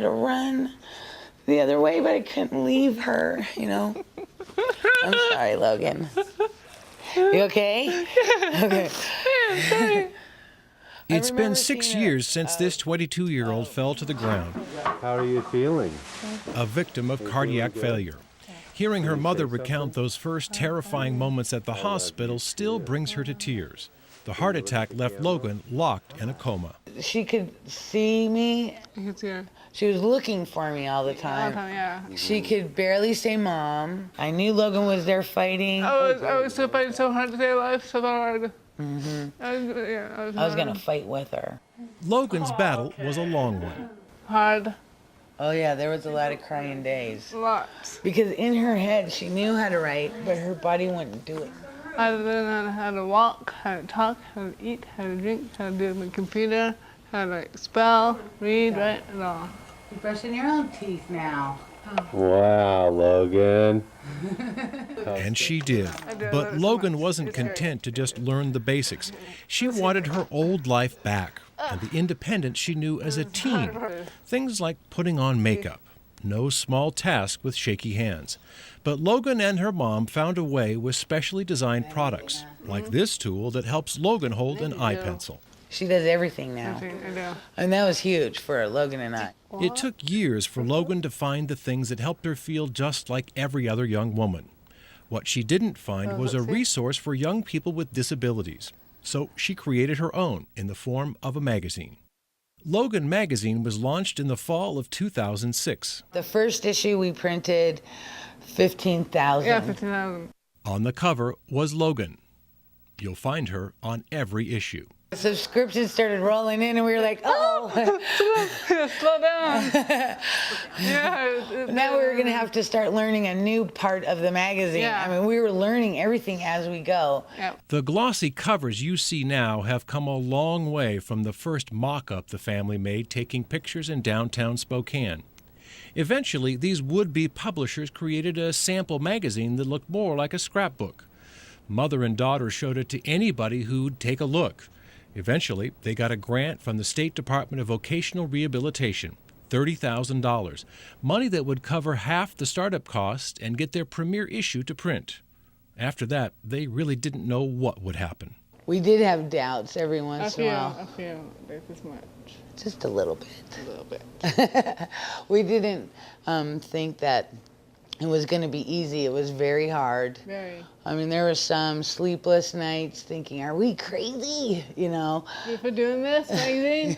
wanted to run the other way, but I couldn't leave her, you know. I'm sorry, Logan. You okay? Okay. Yeah, sorry. It's been 6 years since this 22-year-old fell to the ground, How are you feeling? a victim of cardiac failure. Hearing her mother recount those first terrifying moments at the hospital still brings her to tears. The heart attack left Logan locked in a coma. She could see me. You can see her. She was looking for me all the time. Yeah. She could barely say mom. I knew Logan was there fighting. I was still fighting so hard to stay alive, so hard. I was gonna fight with her. Logan's battle was a long one. Hard. Oh yeah, there was a lot of crying days. Lots. Because in her head, she knew how to write, but her body wouldn't do it. I learned how to walk, how to talk, how to eat, how to drink, how to do the computer, how to spell, read, write, and all. You're brushing your own teeth now. Wow, Logan. And she did. But Logan wasn't content to just learn the basics. She wanted her old life back and the independence she knew as a teen. Things like putting on makeup. No small task with shaky hands. But Logan and her mom found a way with specially designed products, like this tool that helps Logan hold an eye pencil. She does everything now. And that was huge for Logan and I. It took years for Logan to find the things that helped her feel just like every other young woman. What she didn't find was a resource for young people with disabilities. So she created her own in the form of a magazine. Logan magazine was launched in the fall of 2006. The first issue we printed 15,000. Yeah, 15,000. On the cover was Logan. You'll find her on every issue. Subscriptions started rolling in and we were like, oh. Slow down. Now we were going to have to start learning a new part of the magazine. Yeah. I mean, we were learning everything as we go. Yep. The glossy covers you see now have come a long way from the first mock-up the family made taking pictures in downtown Spokane. Eventually, these would-be publishers created a sample magazine that looked more like a scrapbook. Mother and daughter showed it to anybody who'd take a look. Eventually, they got a grant from the State Department of Vocational Rehabilitation, $30,000, money that would cover half the startup cost and get their premiere issue to print. After that, they really didn't know what would happen. We did have doubts every once in a while. I feel like this much. Just a little bit. A little bit. We didn't think that it was going to be easy. It was very hard. Very. I mean, there were some sleepless nights thinking, are we crazy? You know? For doing this magazine?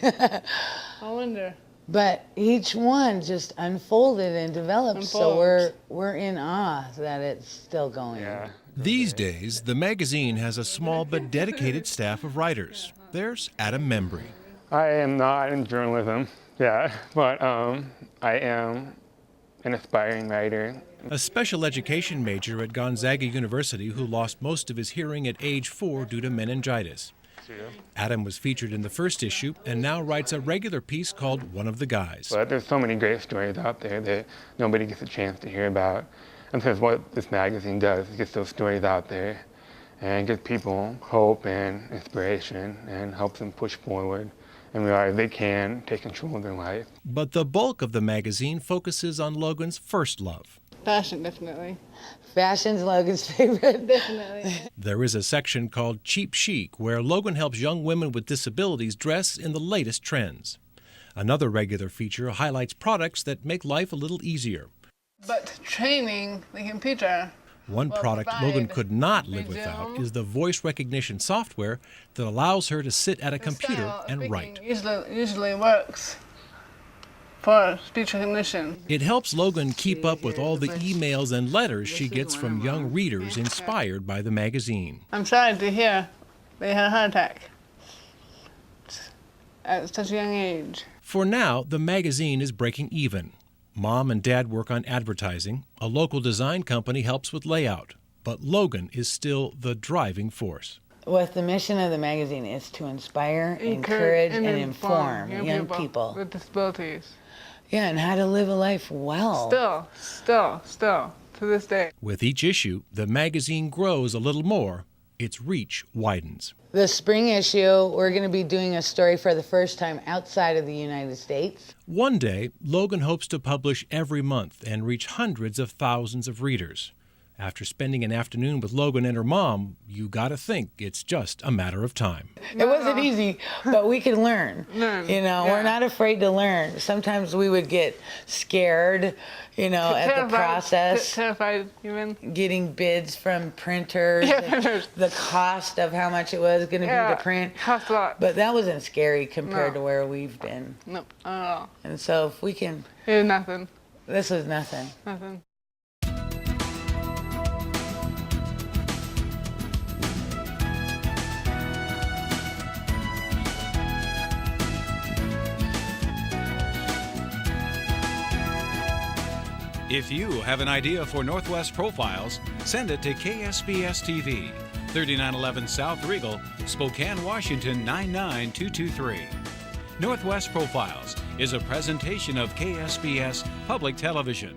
I wonder. But each one just unfolded and developed, so we're in awe that it's still going. Yeah. These days, the magazine has a small but dedicated staff of writers. There's Adam Membry. I am not in journalism, but I am an aspiring writer. A special education major at Gonzaga University who lost most of his hearing at age 4 due to meningitis. Adam was featured in the first issue and now writes a regular piece called One of the Guys. But there's so many great stories out there that nobody gets a chance to hear about. And that's what this magazine does, it gets those stories out there and gives people hope and inspiration and helps them push forward and realize they can take control of their life. But the bulk of the magazine focuses on Logan's first love. Fashion, definitely. Fashion's Logan's favorite. Definitely. There is a section called Cheap Chic, where Logan helps young women with disabilities dress in the latest trends. Another regular feature highlights products that make life a little easier. But training the computer. One product Logan could not live without is the voice recognition software that allows her to sit at a computer and write. Usually works for speech recognition. It helps Logan keep up with all the emails and letters she gets from young readers inspired by the magazine. I'm sorry to hear they had a heart attack at such a young age. For now, the magazine is breaking even. Mom and Dad work on advertising. A local design company helps with layout. But Logan is still the driving force. What the mission of the magazine is to inspire, encourage, and inform young people with disabilities. Yeah, and how to live a life well. Still, to this day. With each issue, the magazine grows a little more, its reach widens. The spring issue, we're going to be doing a story for the first time outside of the United States. One day, Logan hopes to publish every month and reach hundreds of thousands of readers. After spending an afternoon with Logan and her mom, you gotta think it's just a matter of time. It wasn't easy, but we can learn. We're not afraid to learn. Sometimes we would get scared, at the process. Terrified, even. Getting bids from printers, the cost of how much it was going to be to print. Cost a lot. But that wasn't scary compared to where we've been. No, not at all. And so if we can, It was nothing. this was nothing. Nothing. If you have an idea for Northwest Profiles, send it to KSPS TV, 3911 South Regal, Spokane, Washington 99223. Northwest Profiles is a presentation of KSPS Public Television.